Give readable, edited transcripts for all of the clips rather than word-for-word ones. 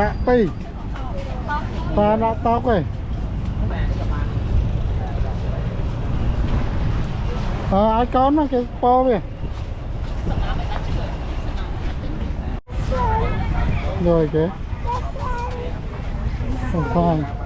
đã pi ta đã tóc rồi ai có nó cái po về rồi kìa không phải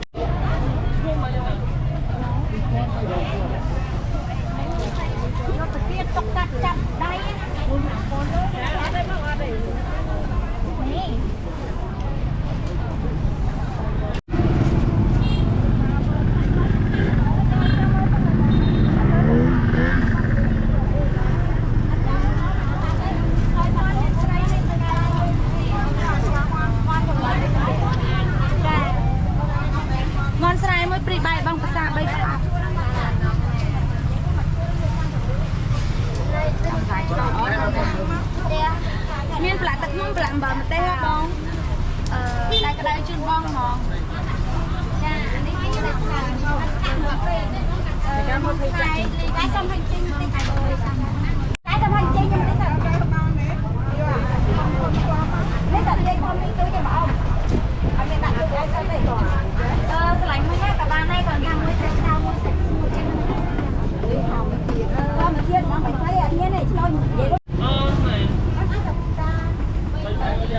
miền Plata tắc mông Plata bảo tê hả bông đây cái đây chuyên bông mòn cái xong hành trình cái xong hành trình lấy tận đây con đi tôi cho bảo anh đặt được cái xong này lạnh mới hết cả ba nay còn đang mới sao mới con mà thiên nó phải thấy anh thế này cho vậy đó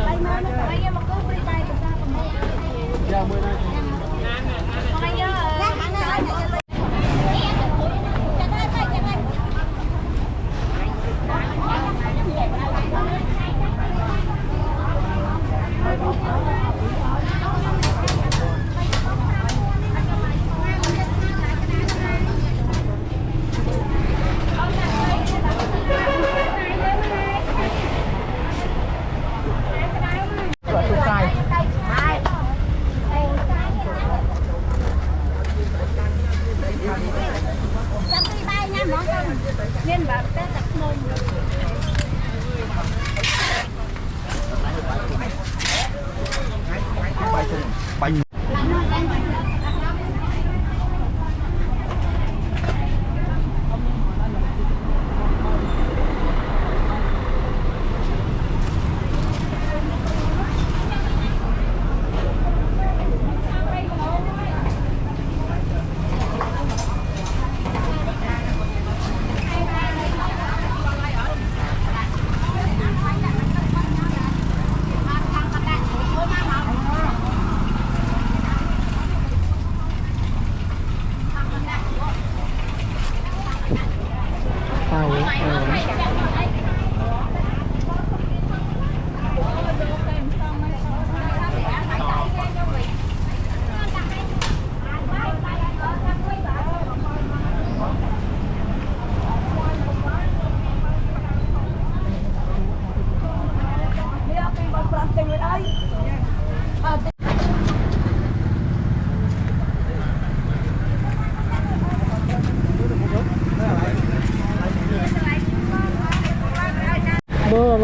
bay mà nó bay mà cứ đi bay từ xa còn đây giờ mới đây bay nhớ nên bà té tập mông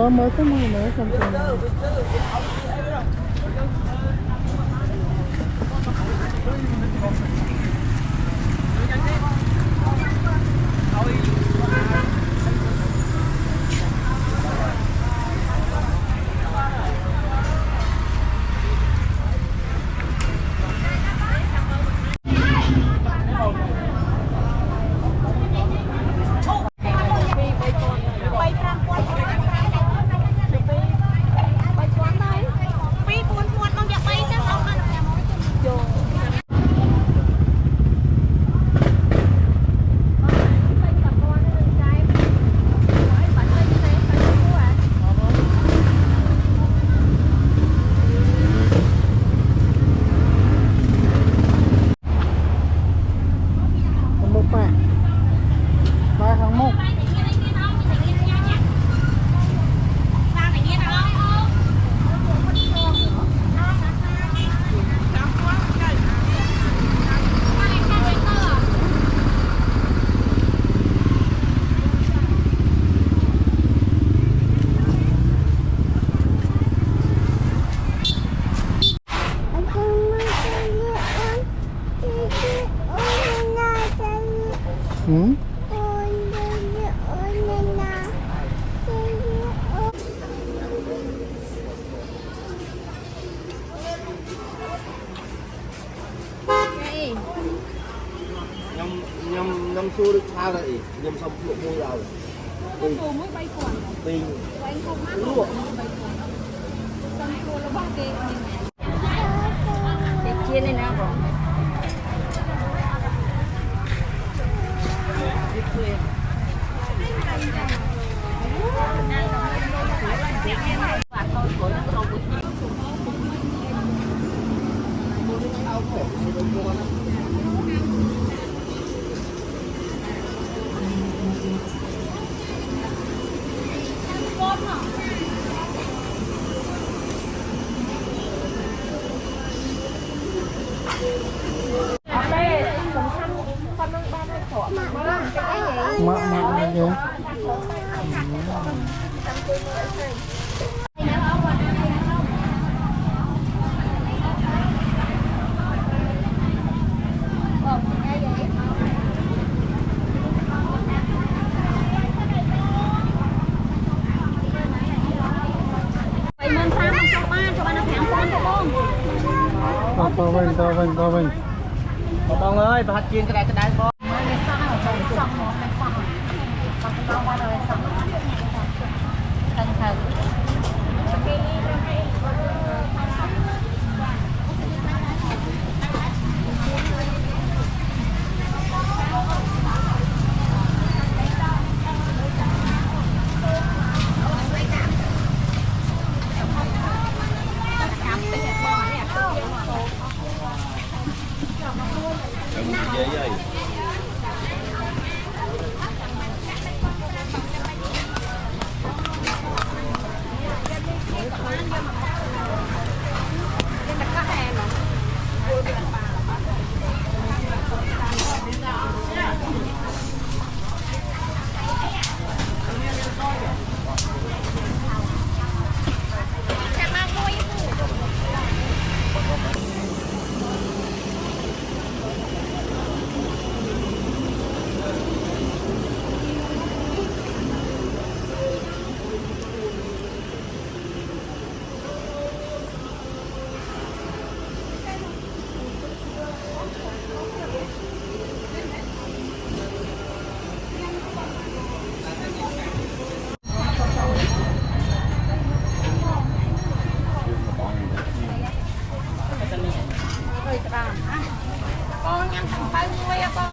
đó mới có mưa nữa không năm xưa được sao vậy nhưng xong lụa mua rồi con cừu mới bay quần tiền anh không mắc lụa con cừu nó bao tiền đẹp chia này nào rồi mặn này kìa. vậy mình tham cho ba nó thẳng con cho con To vinh. bông ơi bà chiên cái này con cái xong ở trong xong nó cái xong còn cái bao rồi xong cẩn thận dễ vậy